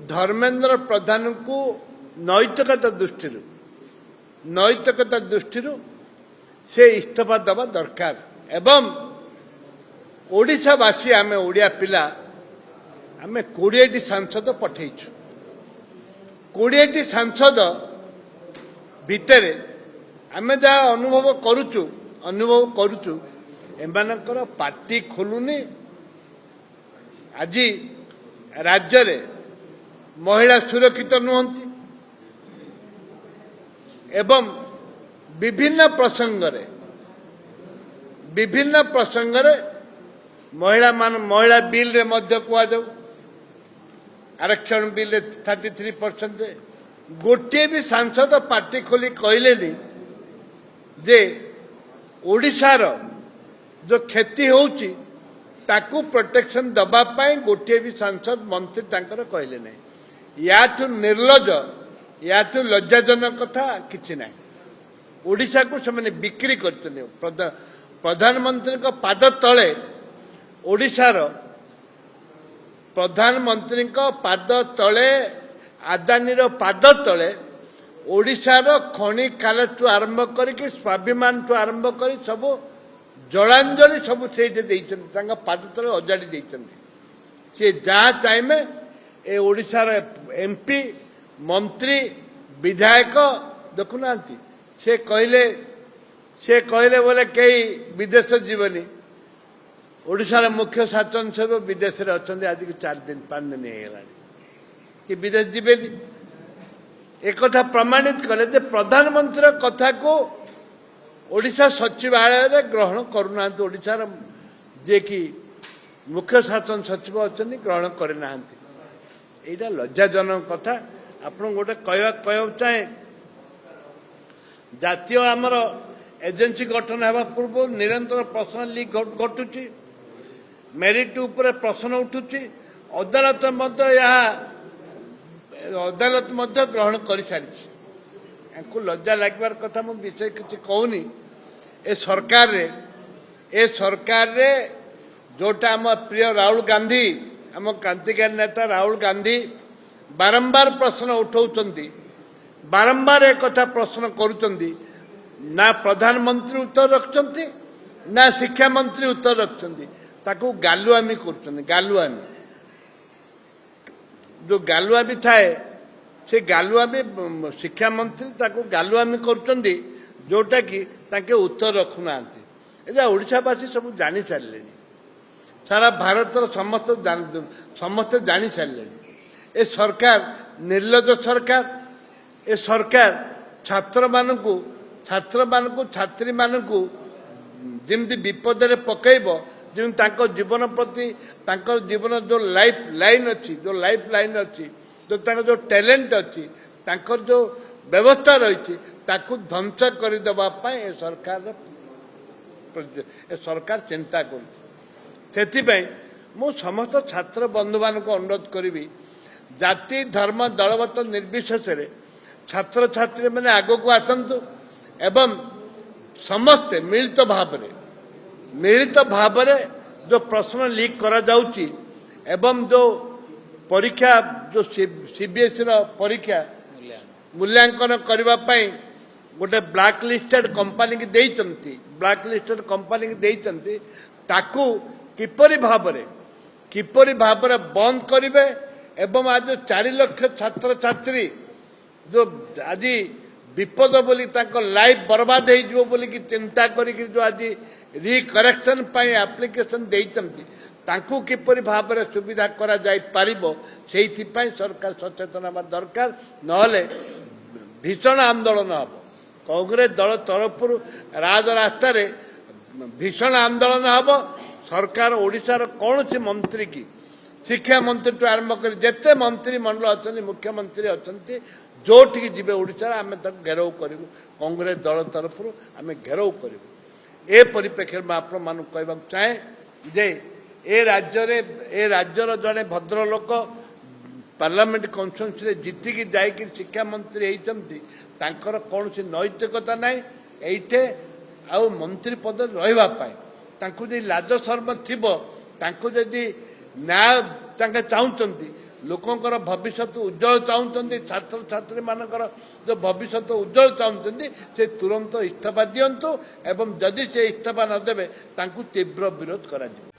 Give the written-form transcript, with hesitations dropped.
धर्मेन्द्र प्रधान को नैतिकता दृष्टि से इस्तीफा दबा दरकार एवं ओडिशावासी आमे ओडिया पिला आमे 20 सांसद पठेइछु 20 सांसद भितर आमे जा अनुभव करूचु एमानकर पार्टी खोलुनी आज राज्य रे महिला सुरक्षित नुहंती एवं विभिन्न प्रसंग रे महिला बिल रे मध्य कुआ जाऊ आरक्षण बिल रे 33% गोटे भी सांसद पार्टी खोली कहले जे ओडिशार जो क्षति होउची ताकू प्रोटेक्शन दबा पाई गोटे भी सांसद मंत्री तांकर कहले नहीं याठू निर्लज याठू लज्जाजनक कथा किछि नहीं ओडिशा को से बिक्री करछने प्रधानमंत्री को पाद तले ओडिशार प्रधानमंत्री को पाद तले आदानी पाद तले ओडिशार खनि खालू आरंभ करके स्वाभिमान ठू आरंभ कर सब जलांजलि सब से पाद तले अजाड़ी देइछन्ति से जहाँ चाहे ए ओडिशार एमपी मंत्री विधायक देखुना से कहले बोले कई विदेश जीवनी ओडिशार मुख्य शासन सब विदेश रे अछन्ति आज के 4 दिन 5 दिन हेला कि विदेश जीवेनी एक कथा प्रमाणित कले जे प्रधानमंत्री कथा को ओडिशा सचिवालय रे ग्रहण करूना ओडिशार जे कि मुख्य शासन सचिव अछन्ति ग्रहण करना एटा लज्जाजनक कथा आपण गोटे कहवा चाहे जातीय आमर एजेंसी गठन होगा पूर्व निरंतर प्रश्न लीक घटुची मेरिट उपर प्रश्न उठुची अदालत ग्रहण कर सारी लज्जा लगवार कथा मु विषय किसी कहूनी ए सरकार रे जोटा आम प्रिय राहुल गांधी आम क्रांतिकारी नेता राहुल गांधी बारंबार प्रश्न उठाउछन्ति बारंबार एक कथा प्रश्न करुचंती ना प्रधानमंत्री उत्तर रखुचंती ना शिक्षा मंत्री उत्तर रखुचंती ताको गालुआमी करुचंती गालुआमी जो गालुआमी थाए से गालुआमी शिक्षा मंत्री ताको गालुआमी करुचंती जोटा कि ताके उत्तर रखुना एजा ओडिशावासी सब जानी सारे सारा भारतर समस्त जानी सारे ए सरकार निर्लज सरकार ए सरकार छात्री मानू जमी विपद में पकईब जमी जीवन प्रति जीवन जो लाइफ लाइन अच्छी जो जो टैलेंट अच्छी जो व्यवस्था रही ध्वंस करदे सरकार चिंता कर समस्त छात्र बंधु मान अनुरोध करी जाति धर्म दलगत निर्विशेष छात्र छात्री मैंने आग को आसतु एवं समस्ते मिलित भाव जो प्रश्न लीक करा जाउची एवं जो परीक्षा जो सीबीएसई परीक्षा मूल्यांकन करबा पई गोटे ब्लैक लिस्टेड कंपनी की देइचंती ताकू किपरि भाबरे बंद करिवे एवं आज 4 लाख छात्र छात्री जो आज विपद बोली लाइफ बर्बाद हो बोली कि चिंता करी जो आज रिकरेक्शन एप्लिकेशन देइचंती तांकू किपरि भाबरे सुविधा करा जाय पारिबो सेहि पई सरकार सचेतन होगा दरकार नहले भीषण आंदोलन हम कांग्रेस दल तरफ राजरास्ता भीषण आंदोलन हम सरकार ओडिशार कौन सी मंत्री की शिक्षा मंत्री टू आरंभ कर जिते मंत्री मंडल अच्छा मुख्यमंत्री अच्छा जोटि जीवे ओडिशा आम घेराव करूँ कांग्रेस दल तरफ आम घेराव करूँ ए परिप्रेक्षी में आपण मान कहवा चाहे जे ए राज्यर जड़े भद्रलोक पार्लियामेंट कन्स्टिट्यूएंसी जीतिकी जाकि शिक्षा मंत्री होती कौन सी नैतिकता ना ये आउ मंत्री पद रही लाज शर्म थी जदि न्याय चाहते ଲୋକଙ୍କର ଭବିଷ୍ୟତ ଉଜ୍ଜଳ ଚାହୁଁଛନ୍ତି, ଛାତ୍ରଛାତ୍ରୀମାନଙ୍କର ଯେଉଁ ଭବିଷ୍ୟତ ଉଜ୍ଜଳ ଚାହୁଁଛନ୍ତି, ସେ ତୁରନ୍ତ ଇସ୍ତଫା ଦିଅନ୍ତୁ ଏବଂ ଯଦି ସେ ଇସ୍ତଫା ନ ଦେବେ ତାଙ୍କୁ ତୀବ୍ର ବିରୋଧ କରାଯିବ।